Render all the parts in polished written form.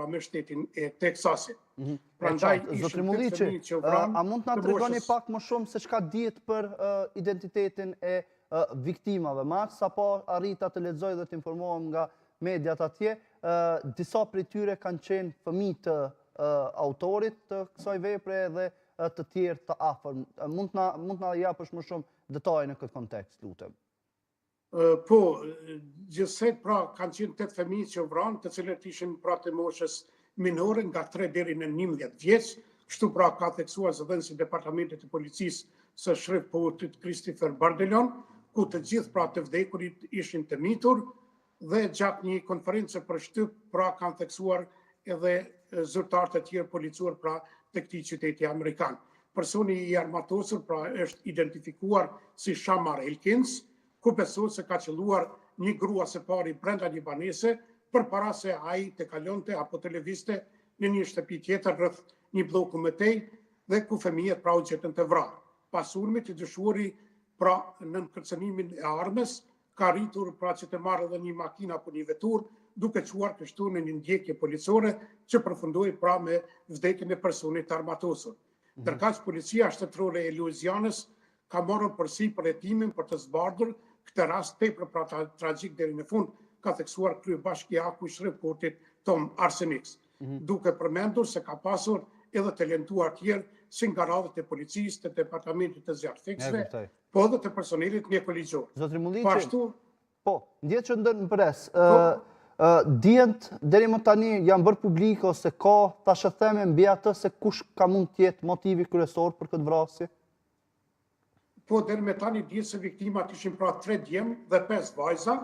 pra me shtetin e Teksasit. Prandaj ishin 8 fëmijë që u vranë. A mund të na tregoni pak më shumë se çka dihet për identitetin e viktimave? Maç sapo arrita të lexoj dhe të informohem nga mediat atje, disa prej tyre kanë qenë fëmijë të autorit të kësaj vepre dhe të tjerë të afër. Mund na japësh më shumë detaje në këtë kontekst, lutem? Po, gjithsej pra kanë qenë 8 fëmijë që u vranë, të cilët ishin pra të moshës minore nga 3 deri në 11 vjeç. Kështu pra ka theksuar zëdhënësi Departamentit të Policisë së Shreveport Christopher Bardelon, ku të gjithë pra të vdekurit ishin të mitur dhe gjatë një konferencë për shtyp pra kanë theksuar edhe zyrtarë të tjerë policor pra të këtij qyteti amerikan. Personi i armatosur pra është identifikuar si Shamar Elkins, ku besohet se ka qelluar një grua së pari brenda libanese përpara se ai të kalonte apo të lëvizte në një shtëpi tjetër rreth një bloku më tej dhe ku fëmijët pra u gjetën të vrarë. Pas urmit i dyshuari pra në kërcënimin e armës ka arritur pra që të marrë edhe një makinë apo një vetur, duke quar kështu në një ndjekje policore që përfundoi pra me vdekjen e personit armatosur. Ndërkaq policia shtetërore e Louisianës ka marrur përsipër hetimin për të zbardhur këtë rast tepër pra tragjik deri në fund, ka theksuar kryebashkiaku i Shreveportit Tom Arsenikës, duke përmendur se ka pasur edhe të talentuar tjerë si nga radhët e policisë, të departamentit të zjarrfiksve, po edhe të personelit mjekoligjor. Zotri Mulliqi, po, ndjet që ndër në pres, dihet deri më tani janë bërë publike ose ka tashëtheme mbi atë se kush ka mund të jetë motivi kryesor për këtë vrasje? Po, deri më tani dihet se viktimat ishin pra 3 djem dhe 5 vajza,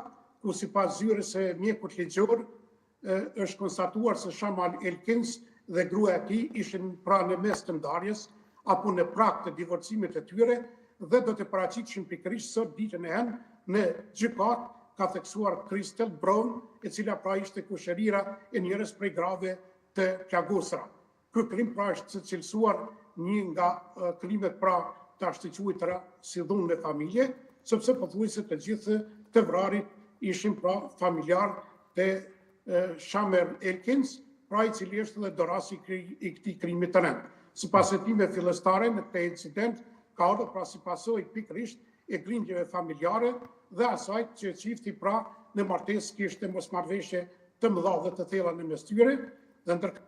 ku sipas zyrës së mjekut ligjor është konstatuar se Shamal Elkins dhe gruaja e tij ishin pra në mes të ndarjes apo në prag të divorcimit të tyre dhe do të paraqiteshin pikërisht sot ditën e hënë në gjykatë, ka theksuar Crystal Brown, e cila pra ishte kushërira e njërës prej grave të plagosura. Ky krim pra është cilësuar një nga krimet pra të ashtuquajtura si dhunë me familje, sepse pothuajse të gjithë të vrarit ishin pra familjar të Shamer Elkins, pra i cili është dhe dorasi i këtij krimi të rënd. Sipas hetimeve fillestare në këtë incident ka ardhur pra si pasojë pikërisht e grindjeve familjare dhe asaj që çifti pra në martesë kishte mosmarrëveshje të mëdha dhe të thella në mes tyre, dhe ndërkaq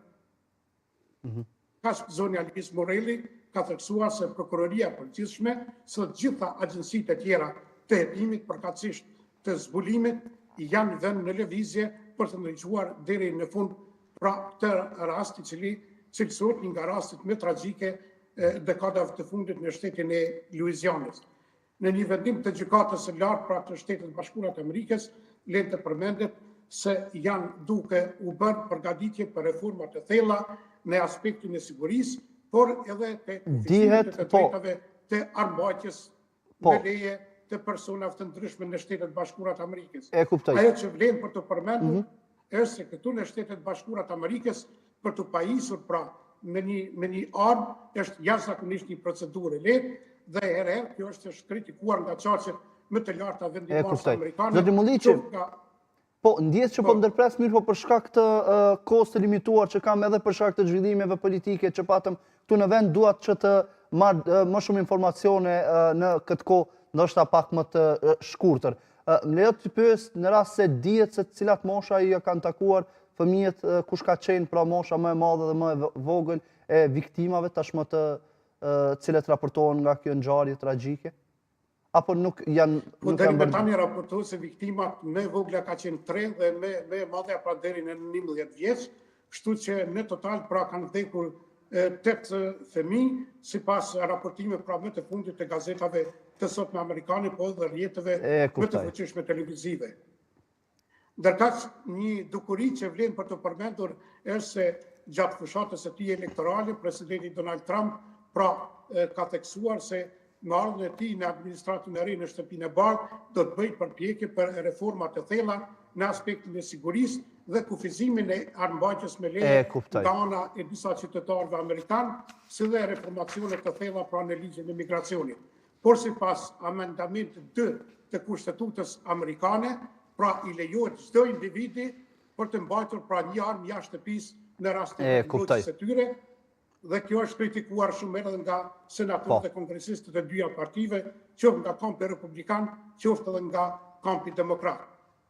zoni Alice Morelli ka theksuar se prokuroria e përgjithshme së gjitha agjencitë e tjera të hetimit përkatësisht të zbulimit janë vënë në lëvizje për të ndërgjuar deri në fund pra këtë rast i cili cilësohet një nga rastet më tragjike dekadave të fundit në shtetin e Louisianës. Në një vendim të gjykatës së lartë pra të Shtetit Bashkuar të Amerikës, le të përmendet se janë duke u bërë përgatitje për reforma të thella në aspektin e sigurisë, por edhe të kufizimet të drejtave të armbajtjes me leje të personave të ndryshme në Shtetet Bashkuara të Amerikës. Ajo që vlen për të përmendur është se këtu në Shtetet Bashkuara të Amerikës për të pajisur pra me një armë është jashtëzakonisht një procedurë e lehtë dhe herëherë kjo është kritikuar nga çarqet më të larta vendimore amerikane. Zotri Mulliqi, po ndjes që po ndërpres mirë, po për shkak të kohës të limituar që kam edhe për shkak të zhvillimeve politike që patëm këtu në vend, duat që të marr më shumë informacione në këtë kohë, ndoshta pak më të shkurtër. Më lejo të pyes në rast se dihet se cilat mosha i kanë takuar fëmijët, kush ka qenë pra mosha më e madhe dhe më e vogël e viktimave tashmë të cilët raportohen nga kjo ngjarje tragjike? Apo nuk janë... Po deri më tani raportohet se viktimat më e vogla ka qenë 3 dhe më e madhja pra deri në 11 vjeç, kështu që në total pra kanë vdekur 8 fëmijë, sipas raportimeve pra më të fundit të gazetave të sotme amerikane, po edhe rrjeteve më të fuqishme televizive. Ndërkaq një dukuri që vlen për të përmendur është se gjatë fushatës së tij elektorale, presidenti Donald Trump pra ka theksuar se në ardhmën e tij në administratën e re në shtëpinë e bardhë do të bëjë përpjekje për reforma të thella në aspektin e sigurisë dhe kufizimin e armbajtjes me leje nga ana e disa qytetarëve amerikanë, si dhe reformacione të thella pra në ligjin e migracionit. Por sipas amendamentit 2 të Kushtetutës amerikane, pra i lejohet çdo individi për të mbajtur pra një armë jashtë shtëpisë në rastin e mbrojtjes së tyre, dhe kjo është kritikuar shumë edhe nga senatorët e kongresistë të dyja partive, qoftë nga kampi republikan, qoftë edhe nga kampi demokrat.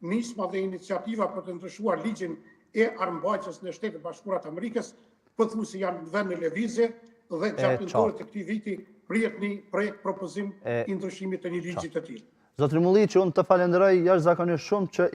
Nisma dhe iniciativa për të ndryshuar ligjin e armbajtjes në Shtetet Bashkuara të Amerikës, pothuajse janë në vend në lëvizje dhe gjatë nëntorit të këtij viti prihet një projekt propozim i ndryshimit të një ligji të tillë. Zotri Mulliqi, unë të falenderoj jashtëzakonisht shumë që